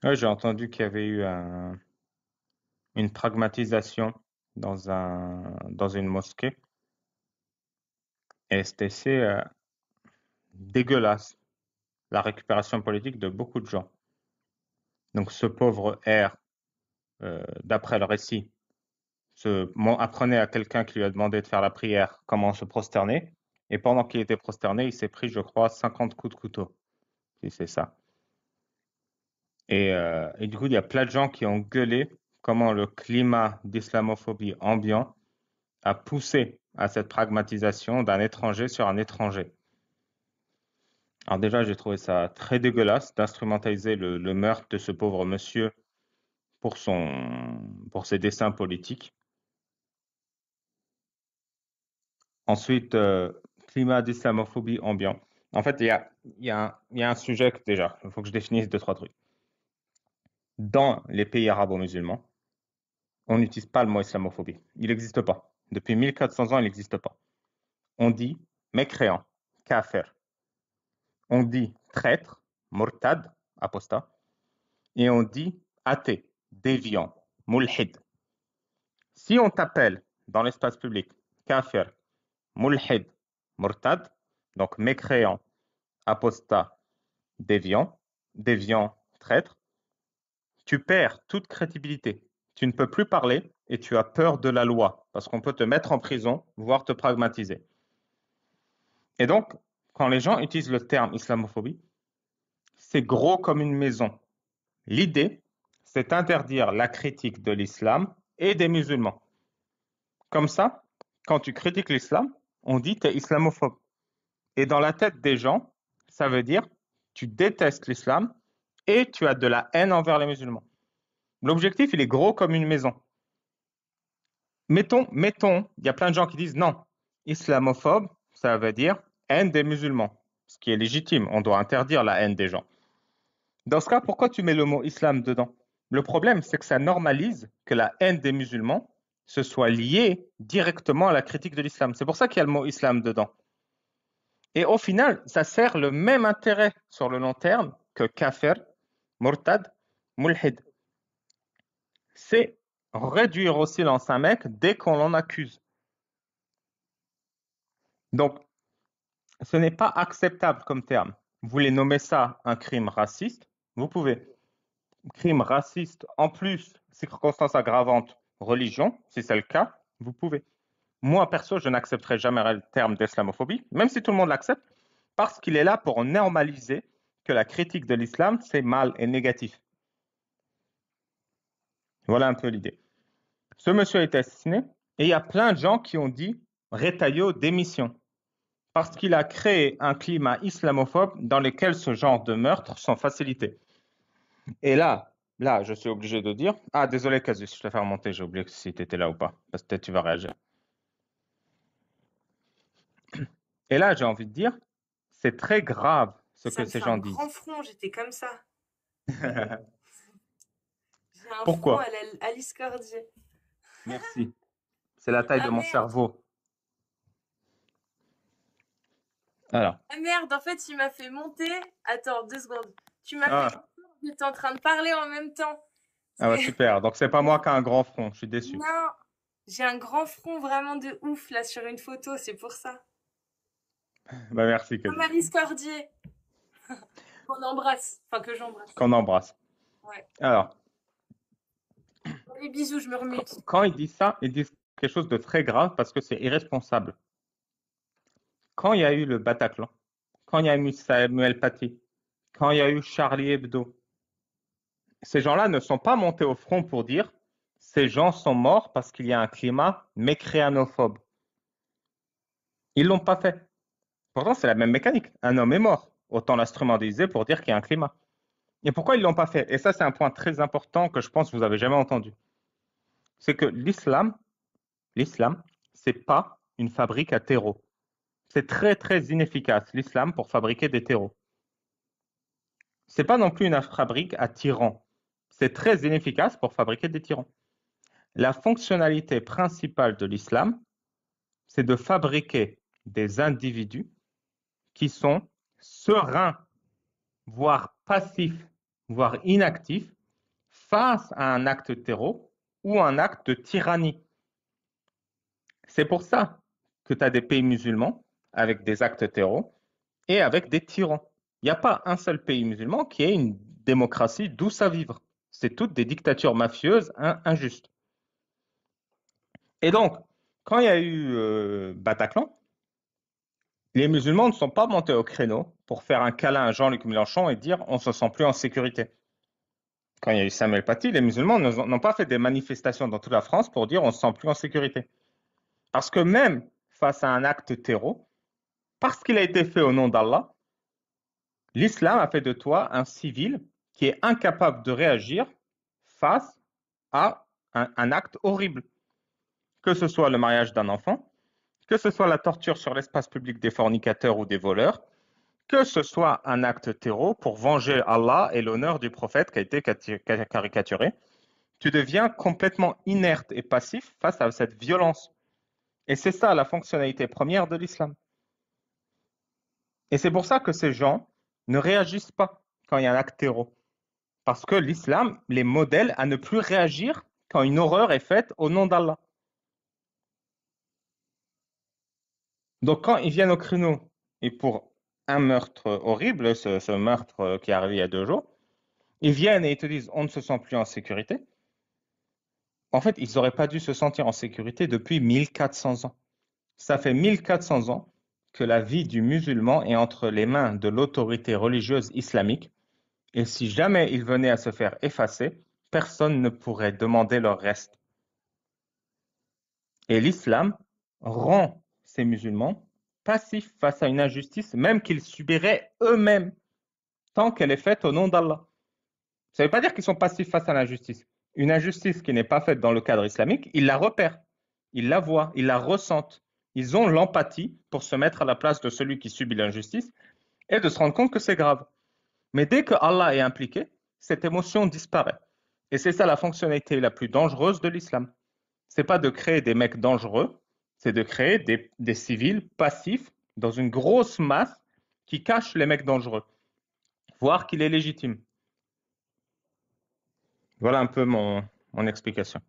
Ouais, j'ai entendu qu'il y avait eu une pragmatisation dans une mosquée et c'était assez dégueulasse, la récupération politique de beaucoup de gens. Donc ce pauvre R, d'après le récit, apprenait à quelqu'un qui lui a demandé de faire la prière comment se prosterner, et pendant qu'il était prosterné, il s'est pris, je crois, 50 coups de couteau, si c'est ça. Et du coup, il y a plein de gens qui ont gueulé comment le climat d'islamophobie ambiant a poussé à cette pragmatisation d'un étranger sur un étranger. Alors déjà, j'ai trouvé ça très dégueulasse d'instrumentaliser le meurtre de ce pauvre monsieur pour ses desseins politiques. Ensuite, climat d'islamophobie ambiant. En fait, il y a un sujet que déjà, il faut que je définisse deux, trois trucs. Dans les pays arabo-musulmans, on n'utilise pas le mot islamophobie. Il n'existe pas. Depuis 1400 ans, il n'existe pas. On dit mécréant, kafir. On dit traître, murtad, apostat. Et on dit athée, déviant, mulhid. Si on t'appelle dans l'espace public kafir, mulhid, murtad, donc mécréant, apostat, déviant, traître, tu perds toute crédibilité. Tu ne peux plus parler et tu as peur de la loi parce qu'on peut te mettre en prison, voire te pragmatiser. Et donc, quand les gens utilisent le terme islamophobie, c'est gros comme une maison. L'idée, c'est interdire la critique de l'islam et des musulmans. Comme ça, quand tu critiques l'islam, on dit tu es islamophobe. Et dans la tête des gens, ça veut dire tu détestes l'islam et tu as de la haine envers les musulmans. L'objectif, il est gros comme une maison. Mettons, il y a plein de gens qui disent non, islamophobe, ça veut dire haine des musulmans, ce qui est légitime, on doit interdire la haine des gens. Dans ce cas, pourquoi tu mets le mot islam dedans? Le problème, c'est que ça normalise que la haine des musulmans se soit liée directement à la critique de l'islam. C'est pour ça qu'il y a le mot islam dedans. Et au final, ça sert le même intérêt sur le long terme que kafir, murtad, mulhid. C'est réduire au silence un mec dès qu'on l'en accuse. Donc, ce n'est pas acceptable comme terme. Vous voulez nommer ça un crime raciste? Vous pouvez. Crime raciste, en plus, circonstances aggravantes, religion, si c'est le cas, vous pouvez. Moi, perso, je n'accepterai jamais le terme d'islamophobie, même si tout le monde l'accepte, parce qu'il est là pour normaliser que la critique de l'islam, c'est mal et négatif. Voilà un peu l'idée. Ce monsieur a été assassiné, et il y a plein de gens qui ont dit Retailleau, démission, parce qu'il a créé un climat islamophobe dans lequel ce genre de meurtres sont facilités. Et là, je suis obligé de dire, ah désolé Casus, je te fais remonter, j'ai oublié si tu étais là ou pas, parce que peut-être tu vas réagir. Et là, j'ai envie de dire, c'est très grave ce Ça que me ces fait gens un grand disent. front, j'étais comme ça. J'ai un front Pourquoi? Alice Cordier. Merci. C'est la taille de Ah mon merde! cerveau. Alors, Ah merde, en fait, tu m'as fait monter. Attends, 2 secondes. Tu m'as fait ah, monter. J'étais en train de parler en même temps. ah bah C'est... super. Donc c'est pas moi qui ai un grand front, je suis déçu. Non! J'ai un grand front vraiment de ouf là sur une photo, c'est pour ça. Bah merci Comme Casus. Alice Cordier, qu'on embrasse. Enfin, que j'embrasse. Qu'on embrasse. Ouais. Alors, Allez, bisous, je me remute. quand ils disent ça, ils disent quelque chose de très grave parce que c'est irresponsable. Quand il y a eu le Bataclan, quand il y a eu Samuel Paty, quand il y a eu Charlie Hebdo, ces gens-là ne sont pas montés au front pour dire ces gens sont morts parce qu'il y a un climat mécréanophobe. Ils l'ont pas fait. Pourtant, c'est la même mécanique. Un homme est mort. Autant l'instrumentaliser pour dire qu'il y a un climat. Et pourquoi ils l'ont pas fait? Et ça, c'est un point très important que je pense que vous avez jamais entendu. C'est que l'islam, c'est pas une fabrique à terreau. C'est très très inefficace l'islam pour fabriquer des terreaux. C'est pas non plus une fabrique à tyrans. C'est très inefficace pour fabriquer des tyrans. La fonctionnalité principale de l'islam, c'est de fabriquer des individus qui sont sereins, voire passifs, voire inactif, face à un acte de terreau ou un acte de tyrannie. C'est pour ça que tu as des pays musulmans avec des actes terreaux et avec des tyrans. Il n'y a pas un seul pays musulman qui ait une démocratie douce à vivre. C'est toutes des dictatures mafieuses injustes. Et donc, quand il y a eu Bataclan, les musulmans ne sont pas montés au créneau pour faire un câlin à Jean-Luc Mélenchon et dire on ne se sent plus en sécurité. Quand il y a eu Samuel Paty, les musulmans n'ont pas fait des manifestations dans toute la France pour dire on ne se sent plus en sécurité. Parce que même face à un acte terreau, parce qu'il a été fait au nom d'Allah, l'islam a fait de toi un civil qui est incapable de réagir face à un acte horrible. Que ce soit le mariage d'un enfant, que ce soit la torture sur l'espace public des fornicateurs ou des voleurs, que ce soit un acte terreau pour venger Allah et l'honneur du prophète qui a été caricaturé, tu deviens complètement inerte et passif face à cette violence. Et c'est ça la fonctionnalité première de l'islam. Et c'est pour ça que ces gens ne réagissent pas quand il y a un acte terreau. Parce que l'islam les modèle à ne plus réagir quand une horreur est faite au nom d'Allah. Donc quand ils viennent au créneau et pour un meurtre horrible, ce meurtre qui est arrivé il y a 2 jours, ils viennent et ils te disent on ne se sent plus en sécurité. En fait, ils n'auraient pas dû se sentir en sécurité depuis 1400 ans. Ça fait 1400 ans que la vie du musulman est entre les mains de l'autorité religieuse islamique. Et si jamais ils venaient à se faire effacer, personne ne pourrait demander leur reste. Et l'islam rend ces musulmans passifs face à une injustice, même qu'ils subiraient eux-mêmes, tant qu'elle est faite au nom d'Allah. Ça ne veut pas dire qu'ils sont passifs face à l'injustice. Une injustice qui n'est pas faite dans le cadre islamique, ils la repèrent, ils la voient, ils la ressentent. Ils ont l'empathie pour se mettre à la place de celui qui subit l'injustice et de se rendre compte que c'est grave. Mais dès que Allah est impliqué, cette émotion disparaît. Et c'est ça la fonctionnalité la plus dangereuse de l'islam. C'est pas de créer des mecs dangereux, c'est de créer des civils passifs dans une grosse masse qui cache les mecs dangereux, voire qu'il est légitime. Voilà un peu mon explication.